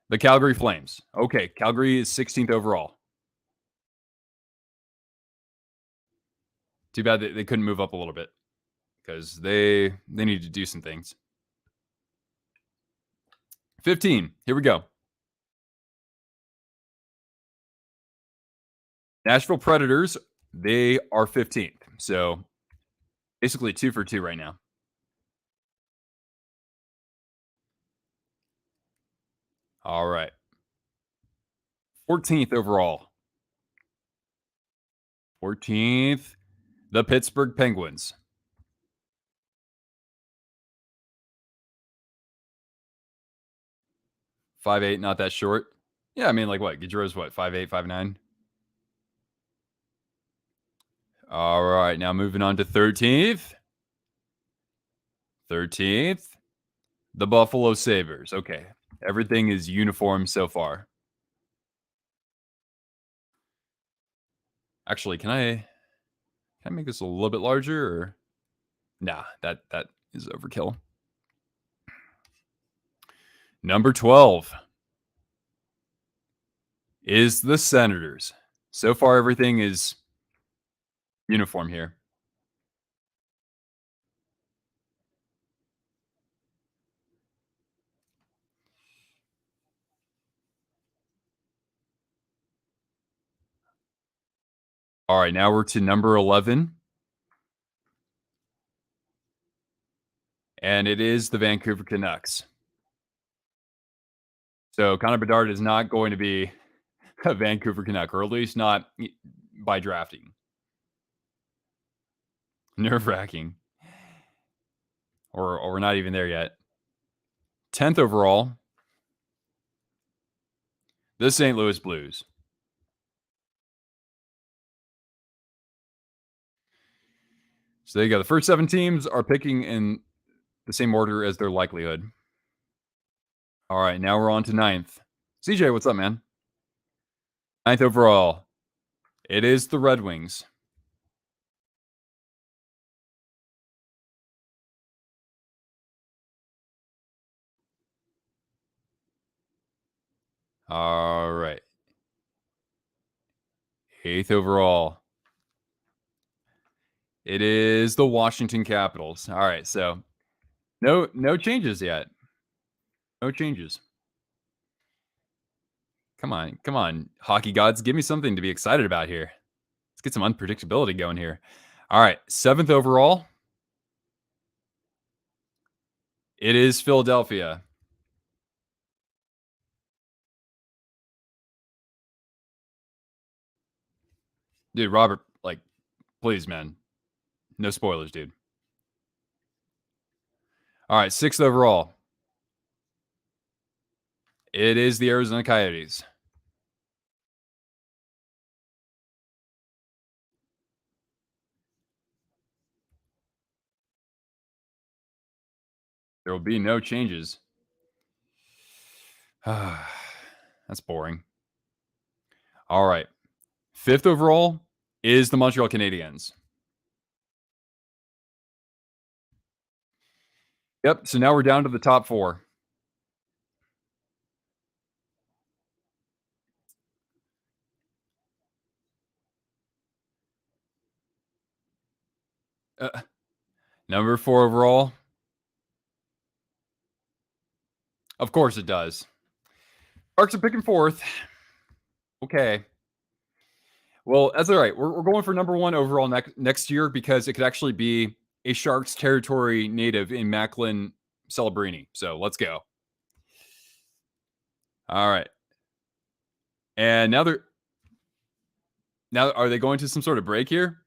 The Calgary Flames. Okay, Calgary is 16th overall. Too bad they couldn't move up a little bit because they need to do some things. 15. Here we go. Nashville Predators. They are 15th. So basically 2 for 2 right now. All right. 14th overall. 14th, the Pittsburgh Penguins. – 5'8", not that short. Yeah, I mean, like what? Gaudreau's what? 5'8", 5'9"? All right, now moving on to 13th. 13th, the Buffalo Sabres. Okay, everything is uniform so far. Actually, can I make this a little bit larger? Or nah, that is overkill. Number 12 is the Senators. So far, everything is uniform here. All right, now we're to number 11. And it is the Vancouver Canucks. So Connor Bedard is not going to be a Vancouver Canuck, or at least not by drafting. Nerve-wracking. Or we're not even there yet. 10th overall, the St. Louis Blues. So there you go. The first 7 teams are picking in the same order as their likelihood. All right, now we're on to 9th. CJ, what's up, man? 9th overall, it is the Red Wings. All right. 8th overall, it is the Washington Capitals. All right, so no changes yet. No changes. Come on, hockey gods, give me something to be excited about here. Let's get some unpredictability going here. All right, 7th overall, it is Philadelphia. Dude, Robert, like, please, man. No spoilers, dude. All right, 6th overall, it is the Arizona Coyotes. There will be no changes. That's boring. All right. 5th overall is the Montreal Canadiens. Yep. So now we're down to the top 4. Number 4 overall. Of course it does. Sharks are picking 4th. Okay. Well, that's all right. We're going for number 1 overall next year because it could actually be a Sharks territory native in Macklin Celebrini. So let's go. All right. And now are they going to some sort of break here?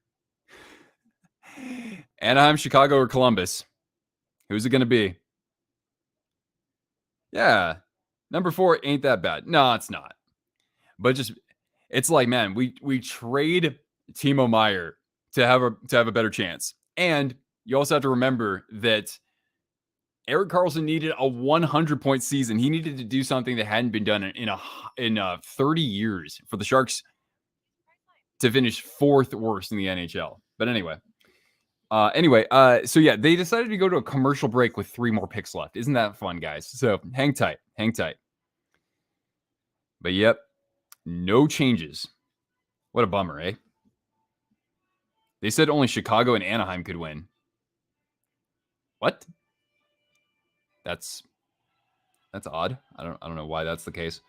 Anaheim, Chicago, or Columbus? Who's it going to be? Yeah. Number 4 ain't that bad. No, it's not. But just it's like, man, we trade Timo Meier to have a better chance. And you also have to remember that Erik Karlsson needed a 100-point season. He needed to do something that hadn't been done in 30 years for the Sharks to finish 4th worst in the NHL. But anyway, so yeah, they decided to go to a commercial break with 3 more picks left. Isn't that fun, guys? So hang tight. But yep, no changes. What a bummer, eh? They said only Chicago and Anaheim could win. What? That's odd. I don't know why that's the case.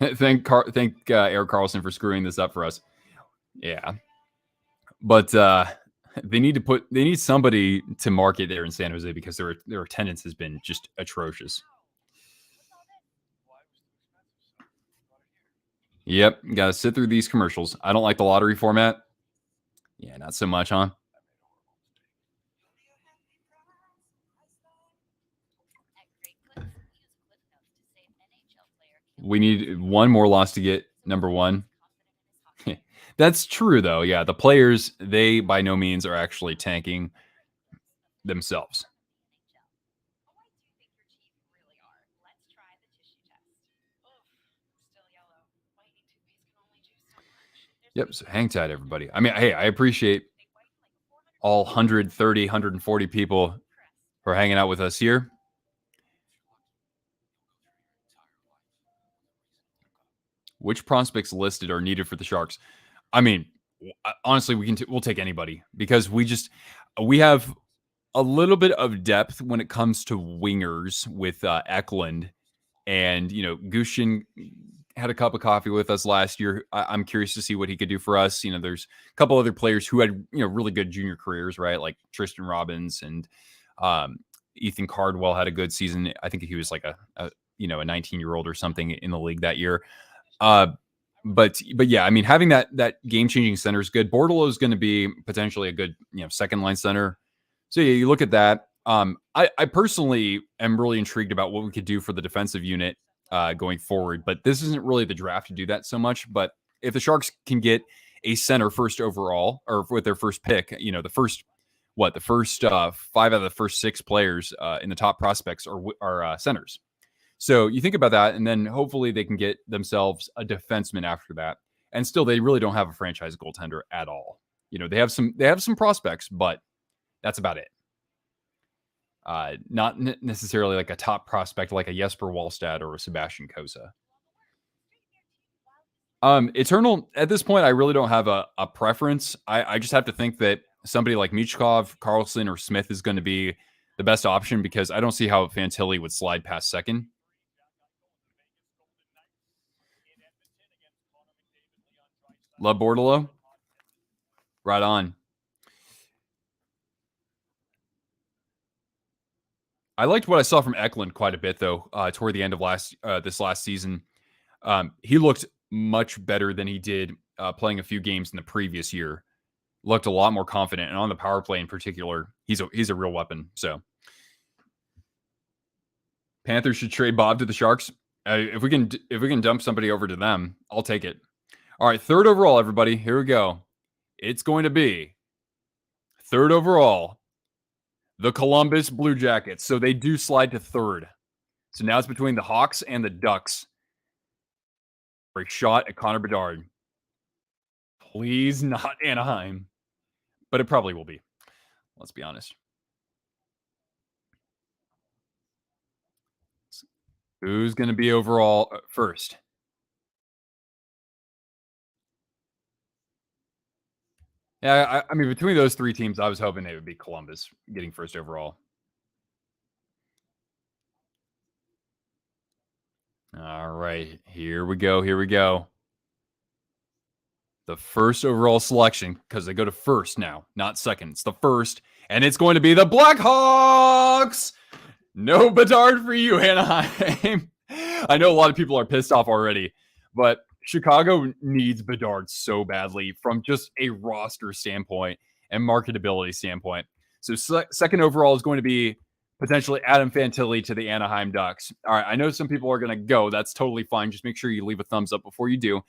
thank Erik Karlsson for screwing this up for us. Yeah, but they need somebody to market there in San Jose because their attendance has been just atrocious. Yep, gotta sit through these commercials. I don't like the lottery format. Yeah, not so much, huh? We need one more loss to get number one. That's true, though. Yeah, the players, they by no means are actually tanking themselves. Yep. So hang tight, everybody. I mean, hey, I appreciate all 130, 140 people for hanging out with us here. Which prospects listed are needed for the Sharks? I mean, honestly, we'll take anybody because we have a little bit of depth when it comes to wingers with Eklund, and Gushin had a cup of coffee with us last year. I'm curious to see what he could do for us. There's a couple other players who had really good junior careers, right? Like Tristan Robbins and Ethan Cardwell had a good season. I think he was like a 19-year-old or something in the league that year. But yeah, I mean, having that game changing center is good. Bordeleau is going to be potentially a good second line center. So yeah, you look at that. I personally am really intrigued about what we could do for the defensive unit going forward, but this isn't really the draft to do that so much. But if the Sharks can get a center first overall, or with their first pick, the first 5 out of the first 6 players in the top prospects are centers. So you think about that, and then hopefully they can get themselves a defenseman after that. And still, they really don't have a franchise goaltender at all. They have some prospects, but that's about it. Not necessarily like a top prospect like a Jesper Wallstad or a Sebastian Kosa. Eternal, at this point, I really don't have a preference. I just have to think that somebody like Michkov, Carlson, or Smith is going to be the best option because I don't see how Fantilli would slide past second. Love Bordeleau. Right on. I liked what I saw from Eklund quite a bit, though, toward the end of this last season. He looked much better than he did playing a few games in the previous year. Looked a lot more confident, and on the power play in particular, he's a real weapon. So, Panthers should trade Bob to the Sharks. If we can dump somebody over to them, I'll take it. All right, 3rd overall, everybody. Here we go. It's going to be 3rd overall, the Columbus Blue Jackets. So they do slide to 3rd. So now it's between the Hawks and the Ducks for a shot at Connor Bedard. Please not Anaheim. But it probably will be. Let's be honest. Who's going to be overall first? Yeah, I mean, between those 3 teams, I was hoping they would be Columbus getting first overall. All right, here we go. The first overall selection, because they go to first now, not second. It's the first, and it's going to be the Blackhawks. No Bedard for you, Anaheim. I know a lot of people are pissed off already, but Chicago needs Bedard so badly from just a roster standpoint and marketability standpoint. So second overall is going to be potentially Adam Fantilli to the Anaheim Ducks. All right, I know some people are going to go. That's totally fine. Just make sure you leave a thumbs up before you do.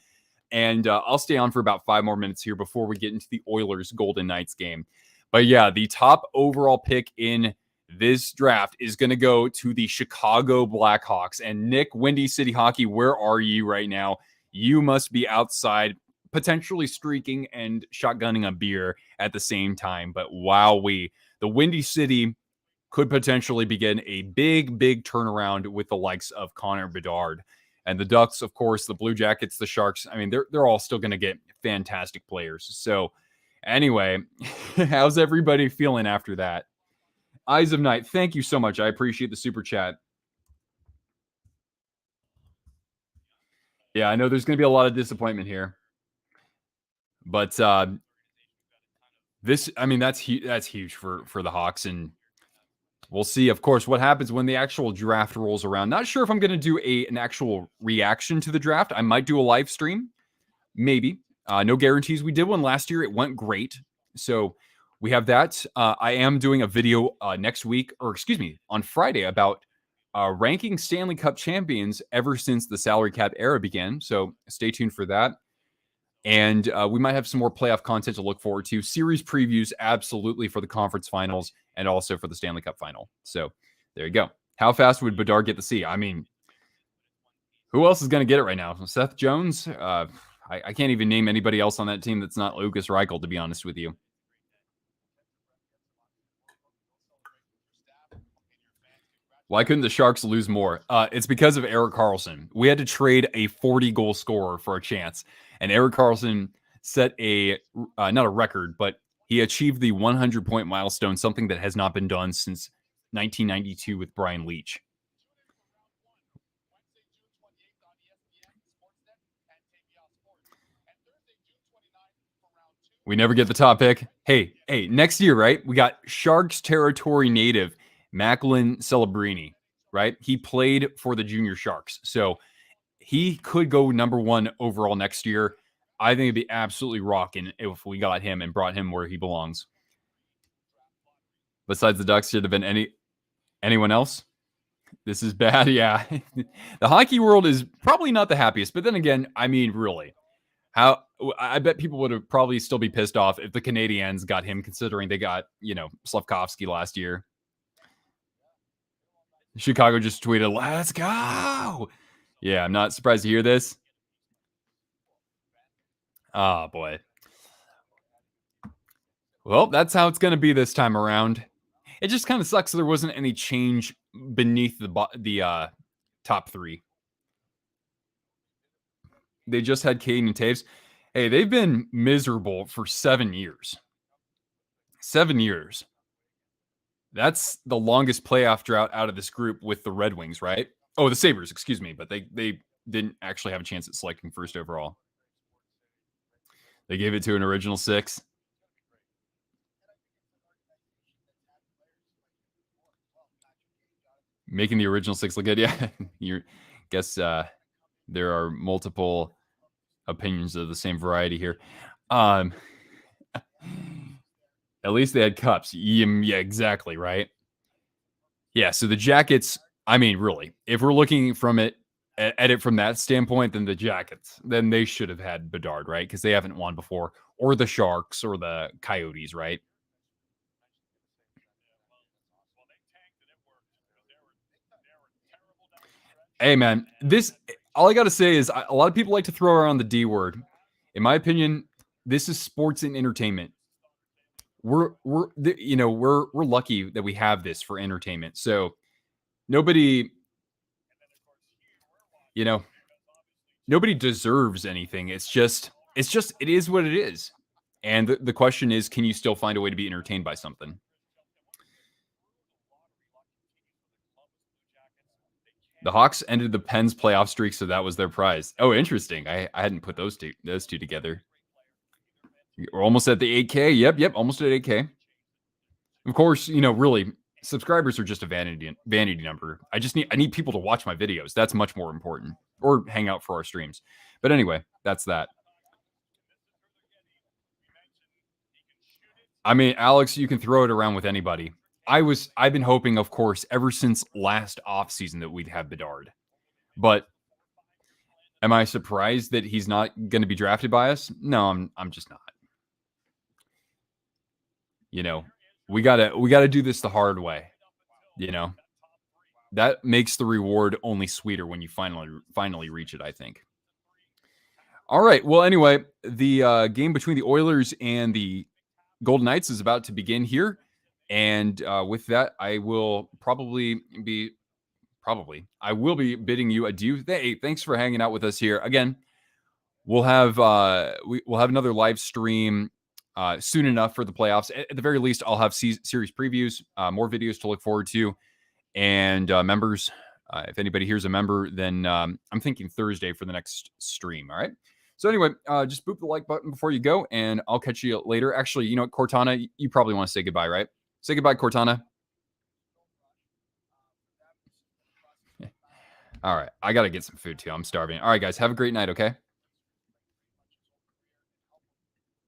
And I'll stay on for about 5 more minutes here before we get into the Oilers Golden Knights game. But yeah, the top overall pick in this draft is going to go to the Chicago Blackhawks. And Nick, Windy City Hockey, where are you right now? You must be outside, potentially streaking and shotgunning a beer at the same time. But wowee, the Windy City could potentially begin a big, big turnaround with the likes of Connor Bedard. And the Ducks, of course, the Blue Jackets, the Sharks. I mean, they're all still going to get fantastic players. So anyway, how's everybody feeling after that? Eyes of Night, thank you so much. I appreciate the super chat. Yeah, I know there's going to be a lot of disappointment here. But that's huge for the Hawks. And we'll see, of course, what happens when the actual draft rolls around. Not sure if I'm going to do an actual reaction to the draft. I might do a live stream. Maybe. No guarantees. We did one last year. It went great. So we have that. I am doing a video next week, or excuse me, on Friday about ranking Stanley Cup champions ever since the salary cap era began. So stay tuned for that. And we might have some more playoff content to look forward to. Series previews, absolutely, for the conference finals and also for the Stanley Cup final. So there you go. How fast would Bedard get the C? I mean, who else is going to get it right now? Seth Jones? I can't even name anybody else on that team that's not Lucas Reichel, to be honest with you. Why couldn't the Sharks lose more? It's because of Erik Karlsson. We had to trade a 40-goal scorer for a chance. And Erik Karlsson set not a record, but he achieved the 100-point milestone, something that has not been done since 1992 with Brian Leetch. We never get the top pick. Hey, next year, right? We got Sharks territory native Macklin Celebrini, right? He played for the Junior Sharks. So he could go number 1 overall next year. I think it'd be absolutely rocking if we got him and brought him where he belongs. Besides the Ducks, should have been anyone else? This is bad, yeah. The hockey world is probably not the happiest, but then again, I mean, really. I bet people would have probably still be pissed off if the Canadiens got him, considering they got, Slavkovsky last year. Chicago just tweeted, "Let's go." Yeah, I'm not surprised to hear this. Oh, boy. Well, that's how it's going to be this time around. It just kind of sucks there wasn't any change beneath the top 3. They just had Caden and Taves. Hey, they've been miserable for 7 years. 7 years. That's the longest playoff drought out of this group with the Red Wings, right? Oh, the Sabres, excuse me. But they didn't actually have a chance at selecting first overall. They gave it to an original 6. Making the original 6 look good. Yeah, guess there are multiple opinions of the same variety here. At least they had cups. Yeah, exactly, right? Yeah, so the Jackets, I mean, really, if we're looking from at it from that standpoint, then the Jackets, then they should have had Bedard, right? Because they haven't won before, or the Sharks, or the Coyotes, right? Hey, man, all I got to say is a lot of people like to throw around the D word. In my opinion, this is sports and entertainment. We're lucky that we have this for entertainment. So nobody deserves anything. It is what it is. And the question is, can you still find a way to be entertained by something? The Hawks ended the Pens playoff streak, so that was their prize. Oh, interesting. I hadn't put those two together. We're almost at the 8K. Yep, almost at 8K. Of course, really, subscribers are just a vanity number. I need people to watch my videos. That's much more important. Or hang out for our streams. But anyway, that's that. I mean, Alex, you can throw it around with anybody. I've been hoping, of course, ever since last offseason that we'd have Bedard. But am I surprised that he's not going to be drafted by us? No, I'm just not. We gotta do this the hard way. That makes the reward only sweeter when you finally reach it, I think. All right. Well, anyway, the game between the Oilers and the Golden Knights is about to begin here. And with that, I will be bidding you adieu. Hey, thanks for hanging out with us here. Again, we'll have another live stream soon enough for the playoffs. At the very least, I'll have series previews, more videos to look forward to. And members, if anybody here's a member, then I'm thinking Thursday for the next stream. All right. So anyway, just boop the like button before you go, and I'll catch you later. Actually, you know what, Cortana, you probably want to say goodbye, right? Say goodbye, Cortana. All right. I got to get some food too. I'm starving. All right, guys. Have a great night, okay?